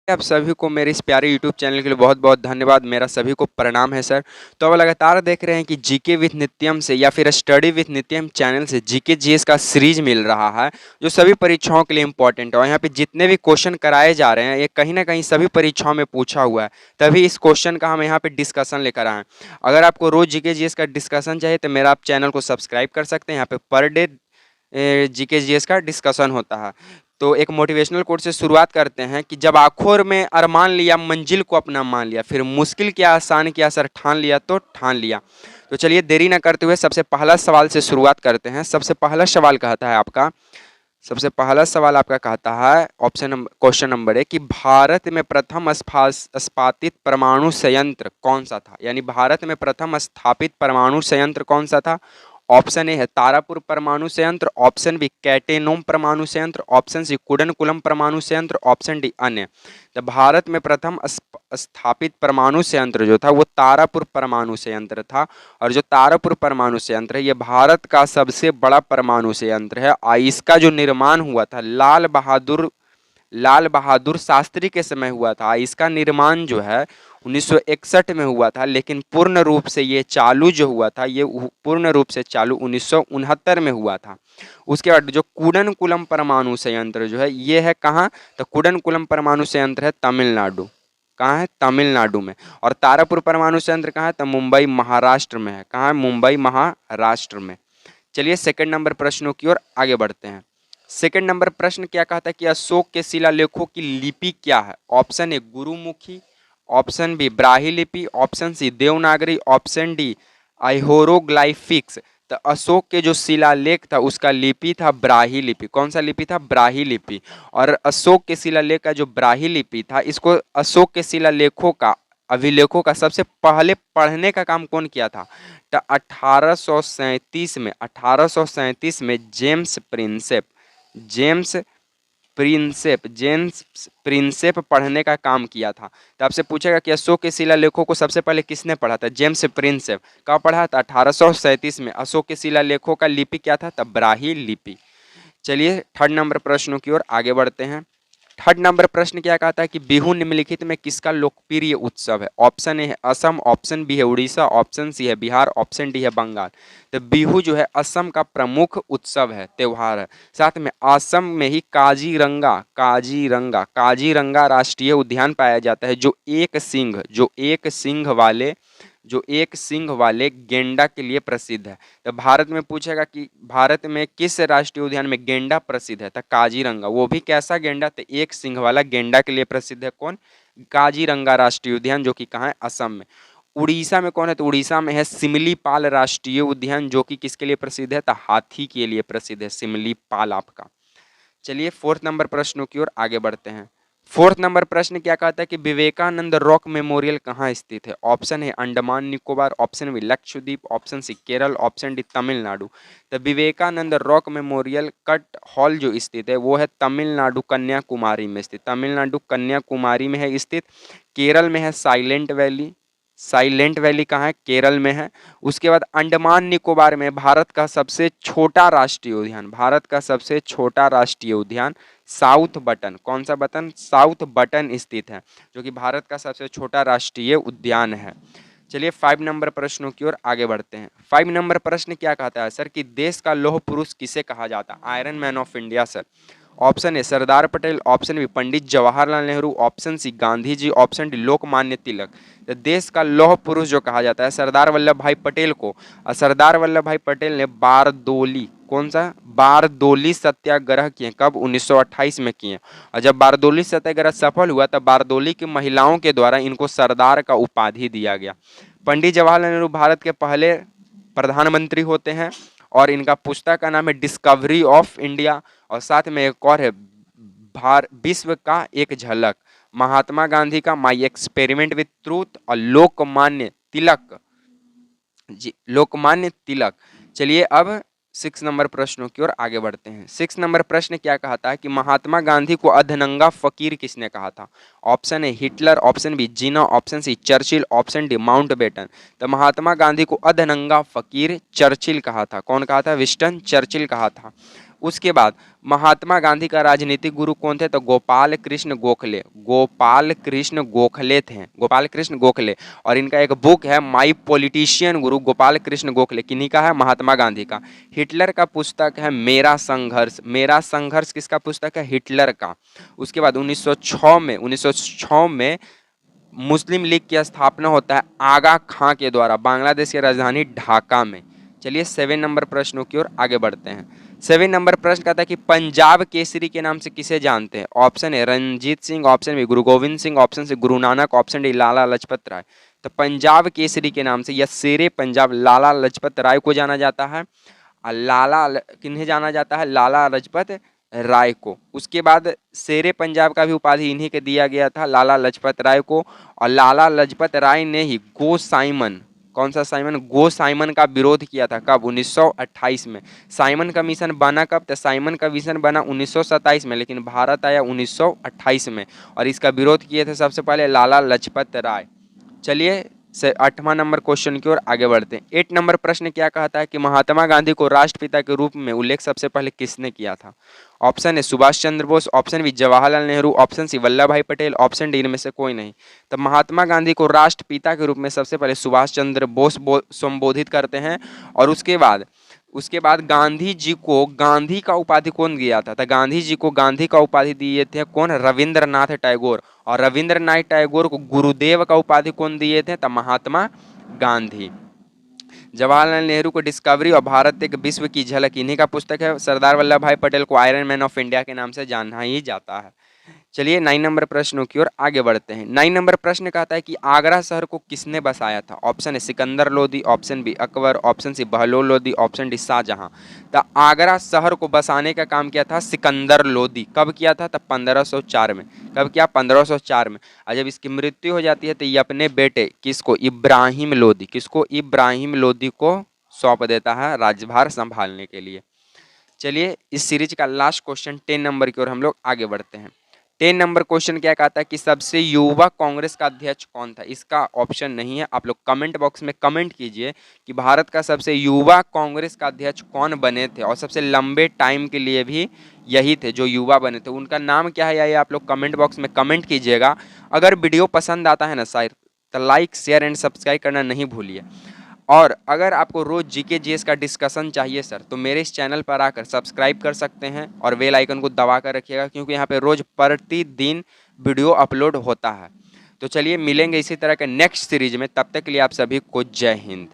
आप सभी को मेरे इस प्यारे यूट्यूब चैनल के लिए बहुत बहुत धन्यवाद। मेरा सभी को प्रणाम है सर। तो अब लगातार देख रहे हैं कि जीके विथ नित्यम से या फिर स्टडी विथ नित्यम चैनल से जीके जीएस का सीरीज मिल रहा है जो सभी परीक्षाओं के लिए इंपॉर्टेंट है। और यहाँ पे जितने भी क्वेश्चन कराए जा रहे हैं ये कहीं ना कहीं सभी परीक्षाओं में पूछा हुआ है, तभी इस क्वेश्चन का हम यहाँ पे डिस्कशन लेकर आए हैं। अगर आपको रोज जीके जीएस का डिस्कशन चाहिए तो मेरा आप चैनल को सब्सक्राइब कर सकते हैं। यहाँ पे पर डे जीके जीएस का डिस्कशन होता है। तो एक मोटिवेशनल कोट से शुरुआत करते हैं कि जब आखिर में अरमान लिया, मंजिल को अपना मान लिया, फिर मुश्किल क्या आसान किया सर ठान लिया तो ठान लिया। तो चलिए देरी ना करते हुए सबसे पहला सवाल से शुरुआत करते हैं। सबसे पहला सवाल कहता है आपका, सबसे पहला सवाल आपका कहता है ऑप्शन नंबर क्वेश्चन नंबर 1 कि भारत में प्रथम स्थापित परमाणु संयंत्र कौन सा था। यानी भारत में प्रथम स्थापित परमाणु संयंत्र कौन सा था। ऑप्शन ए है तारापुर परमाणु संयंत्र, ऑप्शन बी कैटेनोम परमाणु संयंत्र, ऑप्शन सी कुडनकुलम परमाणु संयंत्र, ऑप्शन डी अन्य। तो भारत में प्रथम स्थापित परमाणु संयंत्र जो था वो तारापुर परमाणु संयंत्र था। और जो तारापुर परमाणु संयंत्र है ये भारत का सबसे बड़ा परमाणु संयंत्र है। इसका जो निर्माण हुआ था लाल बहादुर शास्त्री के समय हुआ था। इसका निर्माण जो है 1961 में हुआ था, लेकिन पूर्ण रूप से ये चालू जो हुआ था ये पूर्ण रूप से चालू 1969 में हुआ था। उसके बाद जो कुडनकुलम परमाणु संयंत्र जो है ये है कहाँ, तो कुडनकुलम परमाणु संयंत्र है तमिलनाडु। कहाँ है, तमिलनाडु में। और तारापुर परमाणु संयंत्र कहाँ है, तो मुंबई महाराष्ट्र में है। कहाँ है, मुंबई महाराष्ट्र में। चलिए सेकंड नंबर प्रश्नों की ओर आगे बढ़ते हैं। सेकंड नंबर प्रश्न क्या कहता है कि अशोक के शिलालेखों की लिपि क्या है। Option A Gurmukhi, option B Brahmi लिपि, option C Devanagari, option D hieroglyphics. तो अशोक के जो शिलालेख था उसका लिपि था ब्राही लिपि। कौन सा लिपि था, ब्राही लिपि। और अशोक के शिलालेख का जो ब्राही लिपि था इसको अशोक के शिलालेखों का अभिलेखों का सबसे पहले पढ़ने का काम कौन किया था। तो 1837 में जेम्स प्रिंसेप पढ़ने का काम किया था। तो आपसे पूछेगा कि अशोक के शिलालेखों को सबसे पहले किसने पढ़ा था, जेम्स प्रिंसेप। कब पढ़ा था, 1837 में। अशोक के शिलालेखों का लिपि क्या था, तब ब्राही लिपि। चलिए थर्ड नंबर प्रश्नों की ओर आगे बढ़ते हैं। थर्ड नंबर प्रश्न क्या कहता है कि बिहू निम्नलिखित में किसका लोकप्रिय उत्सव है। ऑप्शन ए है असम, ऑप्शन बी है उड़ीसा, ऑप्शन सी है बिहार, ऑप्शन डी है बंगाल। तो बिहू जो है असम का प्रमुख उत्सव है, त्योहार है। साथ में असम में ही काजीरंगा राष्ट्रीय उद्यान पाया जाता है जो एक सिंह वाले गेंडा के लिए प्रसिद्ध है। तो भारत में पूछेगा कि भारत में किस राष्ट्रीय उद्यान में गेंडा प्रसिद्ध है, तो काजीरंगा। वो भी कैसा गेंडा, तो एक सिंह वाला गेंडा के लिए प्रसिद्ध है। कौन, काजीरंगा राष्ट्रीय उद्यान, जो कि कहाँ है, असम में। उड़ीसा में कौन है, तो उड़ीसा में है सिमलीपाल राष्ट्रीय उद्यान, जो कि किसके लिए प्रसिद्ध है, तो हाथी के लिए प्रसिद्ध है सिमलीपाल आपका। चलिए फोर्थ नंबर प्रश्नों की ओर आगे बढ़ते हैं। फोर्थ नंबर प्रश्न क्या कहता है कि विवेकानंद रॉक मेमोरियल कहाँ स्थित है। ऑप्शन है Andaman Nicobar, option B Lakshadweep, option C Kerala, option D Tamil Nadu. तो विवेकानंद रॉक मेमोरियल कट हॉल जो स्थित है वो है तमिलनाडु कन्याकुमारी में स्थित। तमिलनाडु कन्याकुमारी में है स्थित। केरल में है साइलेंट वैली कहाँ है, केरल में है। उसके बाद अंडमान निकोबार में भारत का सबसे छोटा राष्ट्रीय उद्यान साउथ बटन। कौन सा बटन, साउथ बटन स्थित है, जो कि भारत का सबसे छोटा राष्ट्रीय उद्यान है। चलिए 5 नंबर प्रश्नों की ओर आगे बढ़ते हैं। 5 नंबर प्रश्न क्या कहता है सर कि देश का लौह पुरुष किसे कहा जाता है, iron man of India sir. Option A Sardar Patel, option B Pandit Jawaharlal Nehru, option C Gandhi ji, option D Lokmanya Tilak. तो देश का लौह पुरुष जो कहा जाता है सरदार वल्लभ भाई पटेल को। और सरदार वल्लभ भाई पटेल ने बारदोली, कौन सा, बारदोली सत्याग्रह किए। कब, 1928 में किए। और जब बारदोली सत्याग्रह सफल हुआ तब बारदोली की महिलाओं के द्वारा इनको सरदार का उपाधि दिया गया। पंडित जवाहरलाल नेहरू भारत के पहले प्रधानमंत्री होते हैं और इनका पुस्तक का नाम है डिस्कवरी ऑफ इंडिया। और साथ में एक और है विश्व का एक झलक। महात्मा गांधी का माई एक्सपेरिमेंट विथ ट्रूथ। और लोकमान्य तिलक। चलिए अब 6 नंबर प्रश्नों की ओर आगे बढ़ते हैं। 6 नंबर प्रश्न क्या कहता है कि महात्मा गांधी को अधनंगा फकीर किसने कहा था। ऑप्शन है Hitler, option B Jinnah, option C Churchill, option D Mountbatten. तो महात्मा गांधी को अधनंगा फकीर चर्चिल कहा था। कौन कहा था, विंस्टन चर्चिल कहा था। उसके बाद महात्मा गांधी का राजनीतिक गुरु कौन थे? तो गोपाल कृष्ण गोखले, गोपाल कृष्ण गोखले थे, गोपाल कृष्ण गोखले। और इनका एक बुक है माई पॉलिटिशियन गुरु, गोपाल कृष्ण गोखले, किन्हीं का है? महात्मा गांधी का। हिटलर का पुस्तक है मेरा संघर्ष, मेरा संघर्ष किसका पुस्तक है? हिटलर का। उसके बाद 1906 में मुस्लिम लीग की स्थापना होता है आगा खां के द्वारा, बांग्लादेश की राजधानी ढाका में। चलिए 7 नंबर प्रश्नों की ओर आगे बढ़ते हैं। 7 नंबर प्रश्न कहता है कि पंजाब केसरी के नाम से किसे जानते हैं? Option A Ranjit Singh, option B Guru Gobind Singh, option C Guru Nanak, option D Lala Lajpat Rai. तो पंजाब केसरी के नाम से या शेरे पंजाब लाला लजपत राय को जाना जाता है। किन्हें जाना जाता है? लाला लजपत राय को। उसके बाद शेरे पंजाब का भी उपाधि इन्हीं के दिया गया था, लाला लजपत राय को। और लाला लजपत राय ने ही गो साइमन, कौन सा साइमन? गो साइमन का विरोध किया था। कब? 1928 में। साइमन कमीशन बना कब? तो साइमन कमीशन बना 1927 में, लेकिन भारत आया 1928 में। और इसका विरोध किए थे सबसे पहले लाला लजपत राय। चलिए 8वां नंबर क्वेश्चन की ओर आगे बढ़ते हैं। 8 नंबर प्रश्न क्या कहता है कि महात्मा गांधी को राष्ट्रपिता के रूप में उल्लेख सबसे पहले किसने किया था? ऑप्शन है Subhash Chandra Bose, option B Jawaharlal Nehru, option C Vallabh Bhai Patel, option D इनमें से कोई नहीं। तब महात्मा गांधी को राष्ट्रपिता के रूप में सबसे पहले सुभाष चंद्र बोस संबोधित करते हैं। और उसके बाद गांधी जी को गांधी का उपाधि कौन दिया था? तो गांधी जी को गांधी का उपाधि दिए थे कौन? रविंद्रनाथ टैगोर। और रविंद्रनाथ टैगोर को गुरुदेव का उपाधि कौन दिए थे? तो महात्मा गांधी। जवाहरलाल नेहरू को डिस्कवरी और भारत एक विश्व की झलक इन्हीं का पुस्तक है। सरदार वल्लभ भाई पटेल को आयरन मैन ऑफ इंडिया के नाम से जाना ही जाता है। चलिए 9 नंबर प्रश्नों की ओर आगे बढ़ते हैं। 9 नंबर प्रश्न कहता है कि आगरा शहर को किसने बसाया था? ऑप्शन है Sikandar Lodi, option B Akbar, option C Bahlol Lodi, option D Shahjahan. तो आगरा शहर को बसाने का काम किया था सिकंदर लोदी। कब किया था? तब 1504 में। कब किया? 1504 में। और जब इसकी मृत्यु हो जाती है तो ये अपने बेटे किसको? इब्राहिम लोदी, किसको? इब्राहिम लोदी को सौंप देता है राज्यभार संभालने के लिए। चलिए इस सीरीज का लास्ट क्वेश्चन 10 नंबर की ओर हम लोग आगे बढ़ते हैं। 10 नंबर क्वेश्चन क्या कहता है कि सबसे युवा कांग्रेस का अध्यक्ष कौन था? इसका ऑप्शन नहीं है, आप लोग कमेंट बॉक्स में कमेंट कीजिए कि भारत का सबसे युवा कांग्रेस का अध्यक्ष कौन बने थे। और सबसे लंबे टाइम के लिए भी यही थे जो युवा बने थे, उनका नाम क्या है? ये आप लोग कमेंट बॉक्स में कमेंट कीजिएगा। अगर वीडियो पसंद आता है ना शायद, तो लाइक शेयर एंड सब्सक्राइब करना नहीं भूलिए। और अगर आपको रोज जीके जीएस का डिस्कशन चाहिए सर, तो मेरे इस चैनल पर आकर सब्सक्राइब कर सकते हैं और बेल आइकन को दबा कर रखिएगा, क्योंकि यहाँ पे रोज प्रतिदिन वीडियो अपलोड होता है। तो चलिए मिलेंगे इसी तरह के नेक्स्ट सीरीज में, तब तक के लिए आप सभी को जय हिंद।